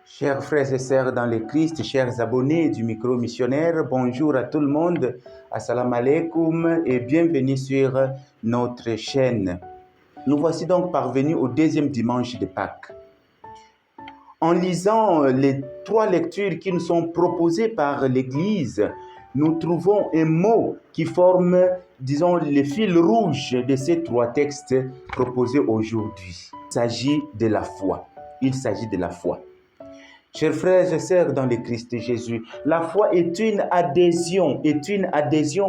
Chers frères et sœurs dans le Christ, chers abonnés du micro missionnaire, bonjour à tout le monde, assalamu alaikum et bienvenue sur notre chaîne. Nous voici donc parvenus au deuxième dimanche de Pâques. En lisant les trois lectures qui nous sont proposées par l'Église, nous trouvons un mot qui forme, disons, le fil rouge de ces trois textes proposés aujourd'hui. Il s'agit de la foi. Il s'agit de la foi. Chers frères et sœurs dans le Christ Jésus, la foi est une adhésion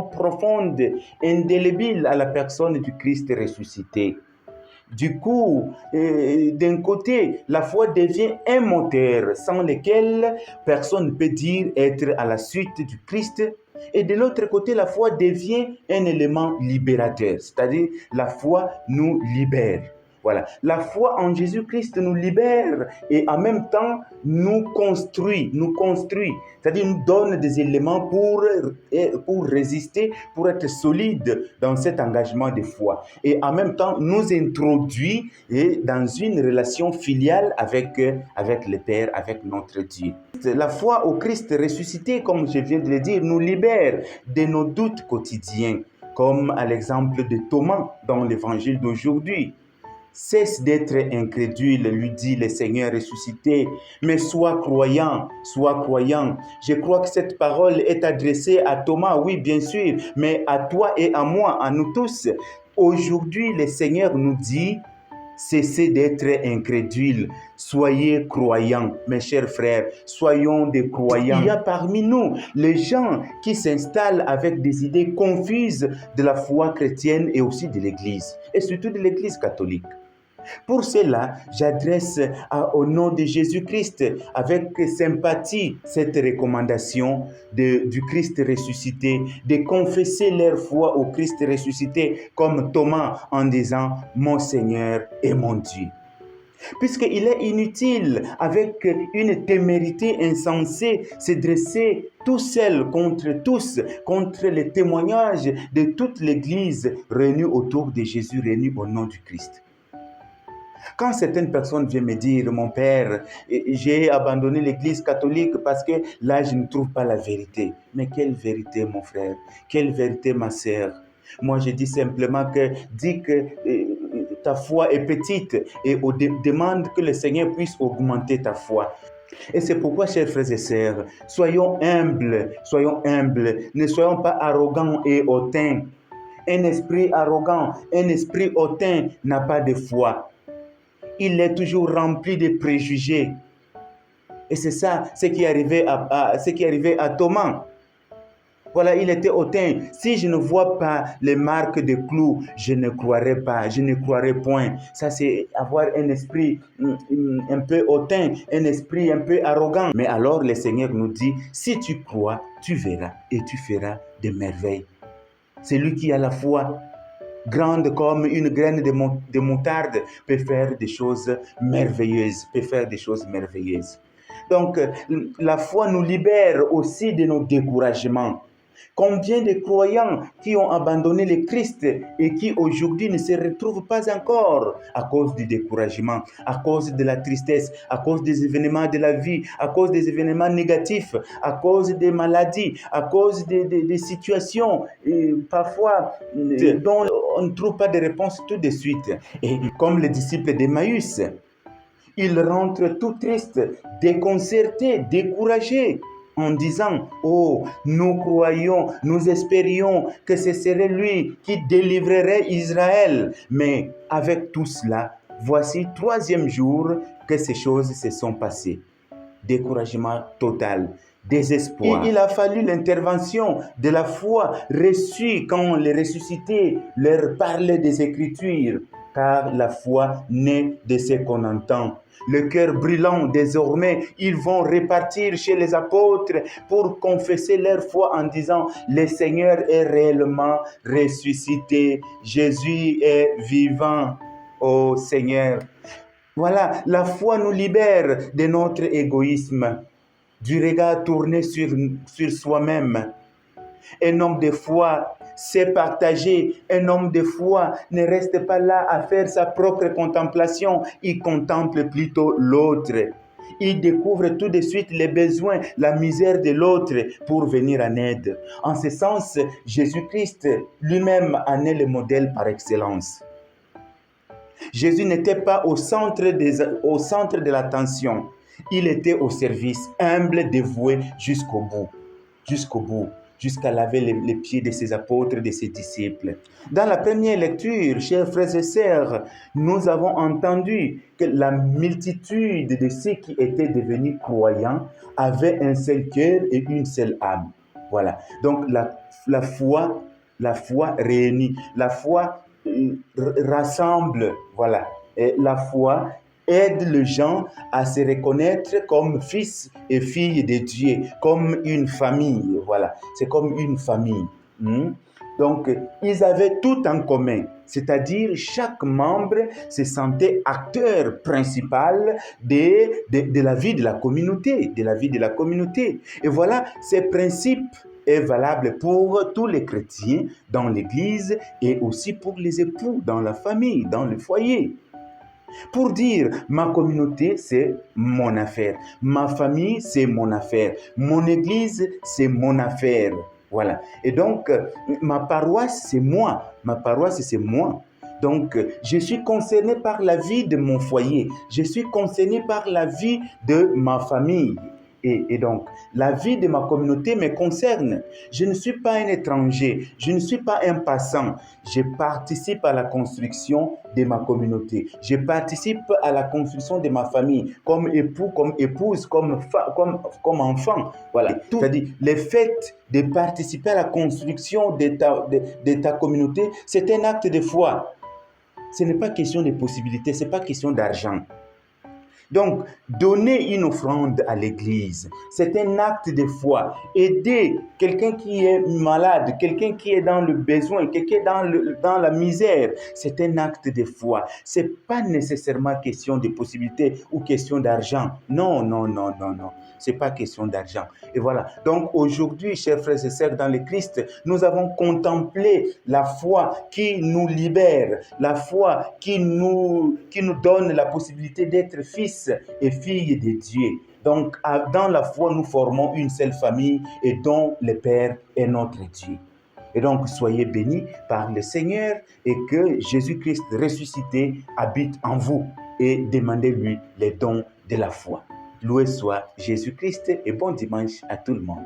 profonde, indélébile à la personne du Christ ressuscité. Du coup, d'un côté, la foi devient un moteur sans lequel personne ne peut dire être à la suite du Christ. Et de l'autre côté, la foi devient un élément libérateur, c'est-à-dire la foi nous libère. Voilà, la foi en Jésus-Christ nous libère et en même temps nous construit, c'est-à-dire nous donne des éléments pour résister, pour être solide dans cet engagement de foi. Et en même temps nous introduit dans une relation filiale avec le Père, avec notre Dieu. La foi au Christ ressuscité, comme je viens de le dire, nous libère de nos doutes quotidiens, comme à l'exemple de Thomas dans l'évangile d'aujourd'hui. Cesse d'être incrédule, lui dit le Seigneur ressuscité, mais sois croyant, sois croyant. Je crois que cette parole est adressée à Thomas, oui, bien sûr, mais à toi et à moi, à nous tous. Aujourd'hui, le Seigneur nous dit, cessez d'être incrédule, soyez croyants, mes chers frères, soyons des croyants. Il y a parmi nous les gens qui s'installent avec des idées confuses de la foi chrétienne et aussi de l'Église, et surtout de l'Église catholique. Pour cela, j'adresse au nom de Jésus-Christ avec sympathie cette recommandation du Christ ressuscité, de confesser leur foi au Christ ressuscité comme Thomas en disant « Mon Seigneur et mon Dieu ». Puisqu'il est inutile, avec une témérité insensée, se dresser tout seul contre tous, contre les témoignages de toute l'Église réunie autour de Jésus, réunie au nom du Christ. Quand certaines personnes viennent me dire, mon père, j'ai abandonné l'église catholique parce que là, je ne trouve pas la vérité. Mais quelle vérité, mon frère? Quelle vérité, ma sœur? Moi, je dis simplement que dis que ta foi est petite et demande que le Seigneur puisse augmenter ta foi. Et c'est pourquoi, chers frères et sœurs, soyons humbles, ne soyons pas arrogants et hautains. Un esprit arrogant, un esprit hautain n'a pas de foi. Il est toujours rempli de préjugés. Et c'est ça, ce qui est arrivé à Thomas. Voilà, il était hautain. Si je ne vois pas les marques de clous, je ne croirai pas, je ne croirai point. Ça, c'est avoir un esprit un peu hautain, un esprit un peu arrogant. Mais alors, le Seigneur nous dit, si tu crois, tu verras et tu feras des merveilles. C'est lui qui a la foi grande comme une graine de moutarde, peut faire des choses merveilleuses, Donc, la foi nous libère aussi de nos découragements. Combien de croyants qui ont abandonné le Christ et qui aujourd'hui ne se retrouvent pas encore à cause du découragement, à cause de la tristesse, à cause des événements de la vie, à cause des événements négatifs, à cause des maladies, à cause des situations parfois dont on ne trouve pas de réponse tout de suite. Et comme les disciples d'Emmaüs, ils rentrent tout tristes, déconcertés, découragés, en disant, oh, nous croyons, nous espérions que ce serait lui qui délivrerait Israël. Mais avec tout cela, voici troisième jour que ces choses se sont passées. Découragement total, désespoir. Il a fallu l'intervention de la foi reçue quand les ressuscités leur parlaient des Écritures, car la foi naît de ce qu'on entend. Le cœur brûlant désormais, ils vont repartir chez les apôtres pour confesser leur foi en disant « Le Seigneur est réellement ressuscité, Jésus est vivant, ô Seigneur ». Voilà, la foi nous libère de notre égoïsme, du regard tourné sur soi-même. Un homme de foi sait partager. Un homme de foi ne reste pas là à faire sa propre contemplation. Il contemple plutôt l'autre. Il découvre tout de suite les besoins, la misère de l'autre pour venir en aide. En ce sens, Jésus-Christ lui-même en est le modèle par excellence. Jésus n'était pas au centre de l'attention. Il était au service, humble, dévoué jusqu'au bout, jusqu'à laver les pieds de ses apôtres, de ses disciples. Dans la première lecture, chers frères et sœurs, nous avons entendu que la multitude de ceux qui étaient devenus croyants avaient un seul cœur et une seule âme. Voilà. Donc la foi réunit, la foi rassemble, voilà. Et la foi aide les gens à se reconnaître comme fils et filles de Dieu, comme une famille, voilà. C'est comme une famille. Donc, ils avaient tout en commun, c'est-à-dire chaque membre se sentait acteur principal de la vie de la communauté, Et voilà, ces principes est valable pour tous les chrétiens dans l'Église et aussi pour les époux dans la famille, dans le foyer. Pour dire, ma communauté, c'est mon affaire. Ma famille, c'est mon affaire. Mon Église, c'est mon affaire. Voilà. Et donc, ma paroisse, c'est moi. Ma paroisse, c'est moi. Donc, je suis concerné par la vie de mon foyer. Je suis concerné par la vie de ma famille. Et donc, la vie de ma communauté me concerne. Je ne suis pas un étranger, je ne suis pas un passant. Je participe à la construction de ma communauté. Je participe à la construction de ma famille, comme époux, comme épouse, comme enfant. Voilà. C'est-à-dire, le fait de participer à la construction de ta communauté, c'est un acte de foi. Ce n'est pas question de possibilités, ce n'est pas question d'argent. Donc, donner une offrande à l'église, c'est un acte de foi. Aider quelqu'un qui est malade, quelqu'un qui est dans le besoin, quelqu'un dans la misère, c'est un acte de foi. Ce n'est pas nécessairement question de possibilité ou question d'argent. Non. Ce n'est pas question d'argent. Et voilà. Donc, aujourd'hui, chers frères et sœurs dans le Christ, nous avons contemplé la foi qui nous libère, la foi qui nous donne la possibilité d'être fils et filles de Dieu. Donc, dans la foi, nous formons une seule famille et dont le Père est notre Dieu. Et donc, soyez bénis par le Seigneur et que Jésus-Christ ressuscité habite en vous et demandez-lui les dons de la foi. Loué soit Jésus-Christ et bon dimanche à tout le monde.